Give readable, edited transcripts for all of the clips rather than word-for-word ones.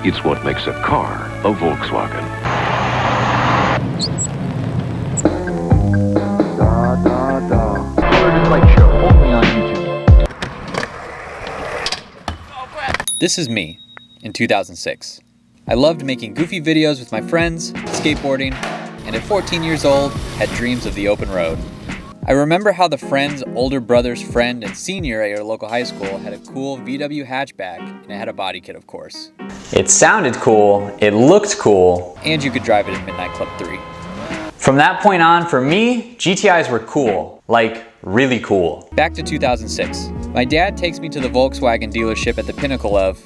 It's what makes a car a Volkswagen. This is me in 2006. I loved making goofy videos with my friends, skateboarding, and at 14 years old, had dreams of the open road. I remember how the friend's older brother's friend and senior at your local high school had a cool VW hatchback, and it had a body kit, of course. It sounded cool, it looked cool, And you could drive it at Midnight Club 3. From that point on, for me, GTIs were cool. Like, really cool. Back to 2006. My dad takes me to the Volkswagen dealership at the pinnacle of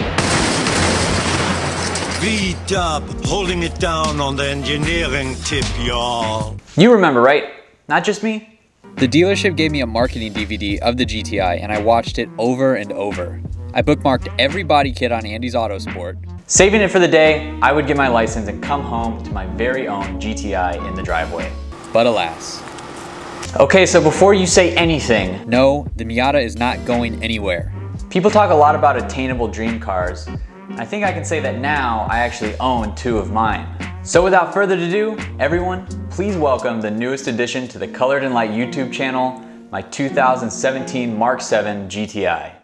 Beat up, holding it down on the engineering tip, y'all. You remember, right? Not just me? The dealership gave me a marketing DVD of the GTI, and I watched it over and over. I bookmarked every body kit on Andy's Autosport. Saving it for the day, I would get my license and come home to my very own GTI in the driveway. But alas. Okay, so before you say anything, No, the Miata is not going anywhere. people talk a lot about attainable dream cars. I think I can say that now I actually own 2 of mine. So without further ado, everyone, please welcome the newest addition to the Colored and Light YouTube channel, my 2017 Mk7 GTI.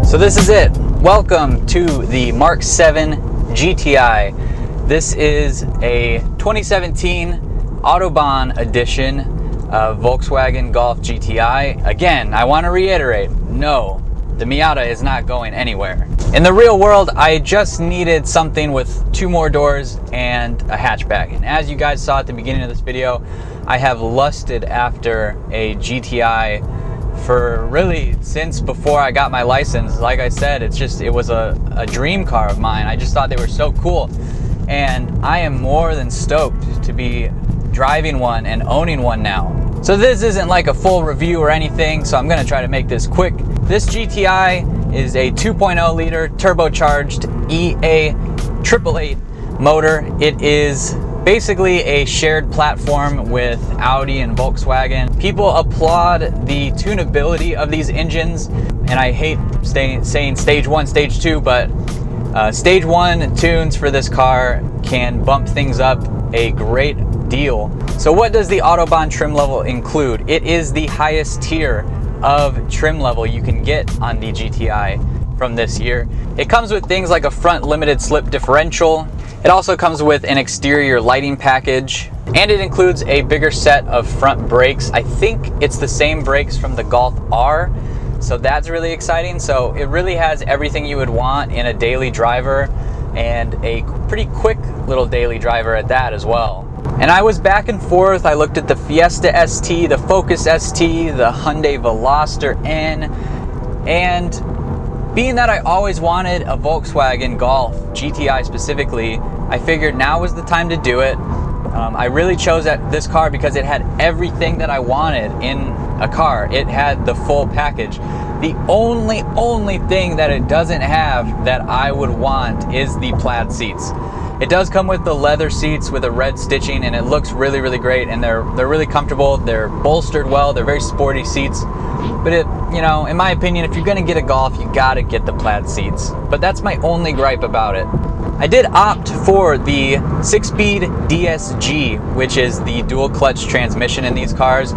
So this is it. Welcome to the Mk7 GTI. This is a 2017 Autobahn edition of Volkswagen Golf GTI. Again, I want to reiterate, no, the Miata is not going anywhere. In the real world, I just needed something with 2 more doors and a hatchback. And as you guys saw at the beginning of this video, I have lusted after a GTI for really since before I got my license. Like I said, it was a dream car of mine. I just thought they were so cool. And I am more than stoked to be driving one and owning one now. So this isn't like a full review or anything, so I'm gonna try to make this quick. This GTI is a 2.0 liter turbocharged EA888 motor. It is basically a shared platform with Audi and Volkswagen. People applaud the tunability of these engines, and I hate saying stage 1, stage 2, but stage 1 tunes for this car can bump things up a great deal. So what does the Autobahn trim level include? It is the highest tier of trim level you can get on the GTI from this year. It comes with things like a front limited slip differential. It also comes with an exterior lighting package, and it includes a bigger set of front brakes. I think it's the same brakes from the Golf R, so that's really exciting. So it really has everything you would want in a daily driver, and a pretty quick little daily driver at that as well. And I was back and forth. I looked at the Fiesta ST, the Focus ST, the Hyundai Veloster N, and being that I always wanted a Volkswagen Golf GTI specifically, I figured now was the time to do it. I really chose this car because it had everything that I wanted in a car. It had the full package. The only thing that it doesn't have that I would want is the plaid seats. It does come with the leather seats with a red stitching, and it looks really, really great, and they're really comfortable. They're bolstered well. They're very sporty seats. But in my opinion, if you're gonna get a Golf, you gotta get the plaid seats. But that's my only gripe about it. I did opt for the 6-speed DSG, which is the dual clutch transmission in these cars,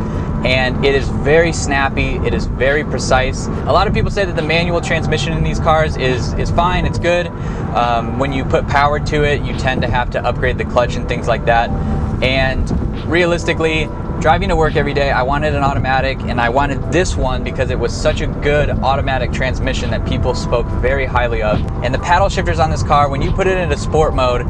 and it is very snappy, it is very precise. A lot of people say that the manual transmission in these cars is fine, it's good. When you put power to it, you tend to have to upgrade the clutch and things like that. And realistically, driving to work every day, I wanted an automatic, and I wanted this one because it was such a good automatic transmission that people spoke very highly of. And the paddle shifters on this car, when you put it into sport mode,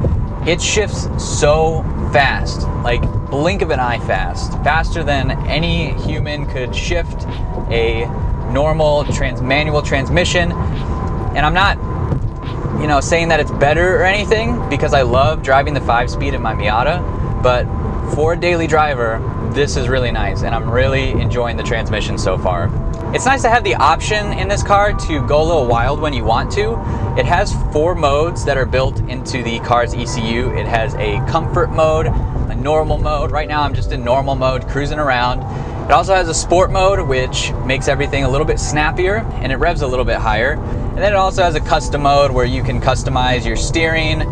it shifts so fast, like blink of an eye fast, faster than any human could shift a normal manual transmission. And I'm not saying that it's better or anything, because I love driving the 5-speed in my Miata, but for a daily driver, this is really nice, and I'm really enjoying the transmission so far. It's nice to have the option in this car to go a little wild when you want to. It has 4 modes that are built into the car's ECU. It has a comfort mode, a normal mode. Right now I'm just in normal mode, cruising around. It also has a sport mode, which makes everything a little bit snappier and it revs a little bit higher. And then it also has a custom mode where you can customize your steering,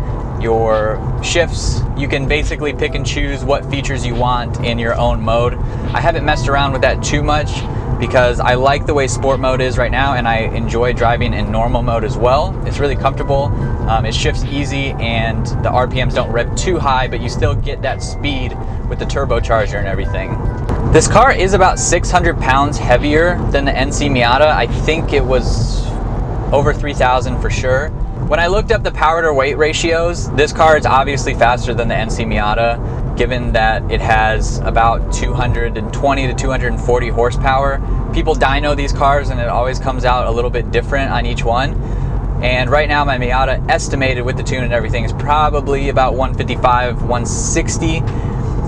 your shifts. You can basically pick and choose what features you want in your own mode. I haven't messed around with that too much because I like the way sport mode is right now, and I enjoy driving in normal mode as well. It's really comfortable, it shifts easy, and the RPMs don't rev too high, but you still get that speed with the turbocharger and everything. This car is about 600 pounds heavier than the NC Miata. I think it was over 3,000 for sure. When I looked up the power to weight ratios, this car is obviously faster than the NC Miata, given that it has about 220 to 240 horsepower. People dyno these cars and it always comes out a little bit different on each one. And right now my Miata, estimated with the tune and everything, is probably about 155, 160.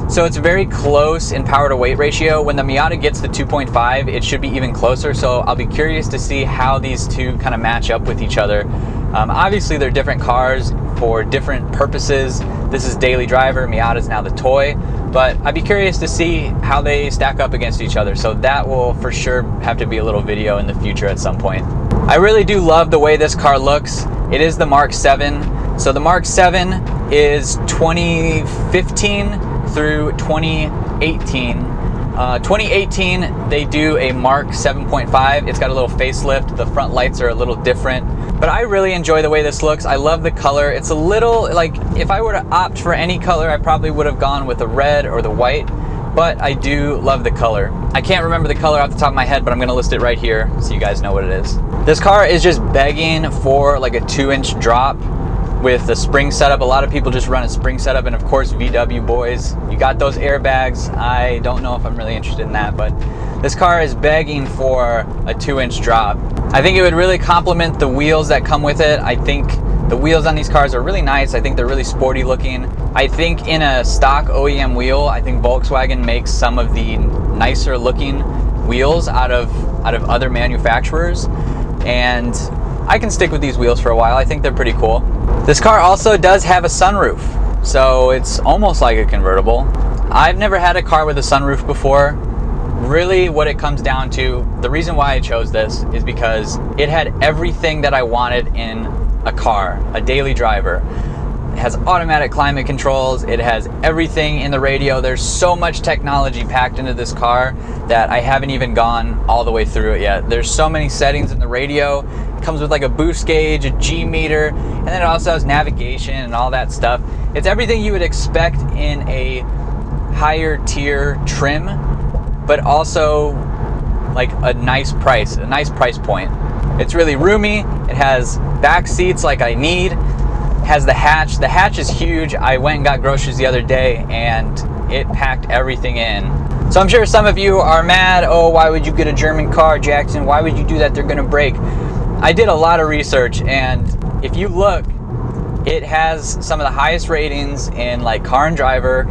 So it's very close in power to weight ratio. When the Miata gets to 2.5, it should be even closer. So I'll be curious to see how these two kind of match up with each other. Obviously they're different cars for different purposes. This is daily driver, Miata's now the toy, but I'd be curious to see how they stack up against each other. So that will for sure have to be a little video in the future at some point. I really do love the way this car looks. It is the Mk7. So the Mk7 is 2015 through 2018. 2018, they do a Mark 7.5. It's got a little facelift. The front lights are a little different, but I really enjoy the way this looks. I love the color. It's a little, like, if I were to opt for any color, I probably would have gone with the red or the white, but I do love the color. I can't remember the color off the top of my head, but I'm gonna list it right here so you guys know what it is. This car is just begging for like a 2-inch drop with the spring setup. A lot of people just run a spring setup, and of course VW boys, you got those airbags. I don't know if I'm really interested in that, but this car is begging for a 2-inch drop. I think it would really complement the wheels that come with it. I think the wheels on these cars are really nice. I think they're really sporty looking. I think in a stock OEM wheel, I think Volkswagen makes some of the nicer looking wheels out of other manufacturers, and I can stick with these wheels for a while. I think they're pretty cool. This car also does have a sunroof, so it's almost like a convertible. I've never had a car with a sunroof before. Really what it comes down to, the reason why I chose this is because it had everything that I wanted in a car, a daily driver. It has automatic climate controls, it has everything in the radio. There's so much technology packed into this car that I haven't even gone all the way through it yet. There's so many settings in the radio. It comes with like a boost gauge, a G meter, and then it also has navigation and all that stuff. It's everything you would expect in a higher tier trim, but also like a nice price point. It's really roomy. It has back seats like I need. It has the hatch. The hatch is huge. I went and got groceries the other day and it packed everything in. So I'm sure some of you are mad, oh, why would you get a German car, Jackson? Why would you do that? They're gonna break. I did a lot of research, and if you look, it has some of the highest ratings in like Car and Driver.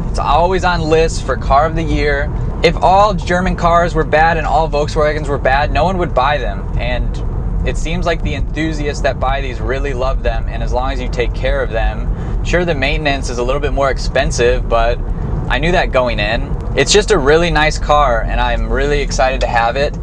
It's always on lists for Car of the Year. If all German cars were bad and all Volkswagens were bad, no one would buy them. And it seems like the enthusiasts that buy these really love them, and as long as you take care of them, sure, the maintenance is a little bit more expensive, but I knew that going in. It's just a really nice car, and I'm really excited to have it.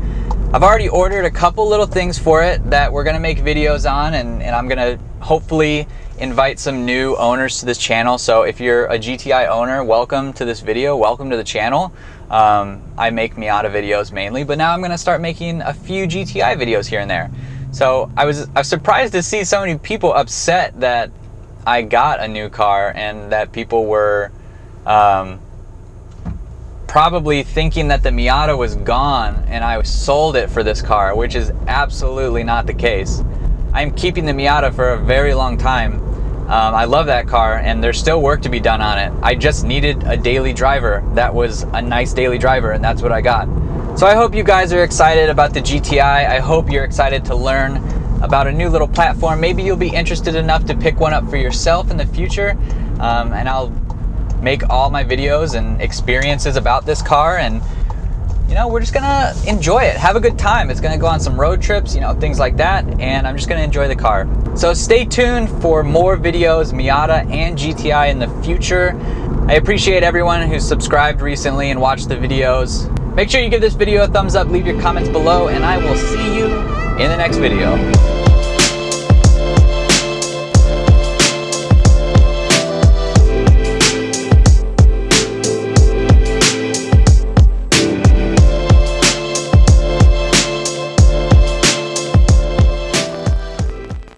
I've already ordered a couple little things for it that we're gonna make videos on, and I'm gonna hopefully invite some new owners to this channel. So if you're a GTI owner, welcome to this video, welcome to the channel. I make Miata videos mainly, but now I'm gonna start making a few GTI videos here and there. So I was surprised to see so many people upset that I got a new car and that people were probably thinking that the Miata was gone and I sold it for this car, which is absolutely not the case. I'm keeping the Miata for a very long time. I love that car, and there's still work to be done on it. I just needed a daily driver that was a nice daily driver, and that's what I got. So I hope you guys are excited about the GTI. I hope you're excited to learn about a new little platform. Maybe you'll be interested enough to pick one up for yourself in the future, and I'll make all my videos and experiences about this car, and you know, we're just gonna enjoy it, have a good time. It's gonna go on some road trips, you know, things like that, and I'm just gonna enjoy the car. So stay tuned for more videos, Miata and GTI in the future. I appreciate everyone who's subscribed recently and watched the videos. Make sure you give this video a thumbs up, leave your comments below, and I will see you in the next video.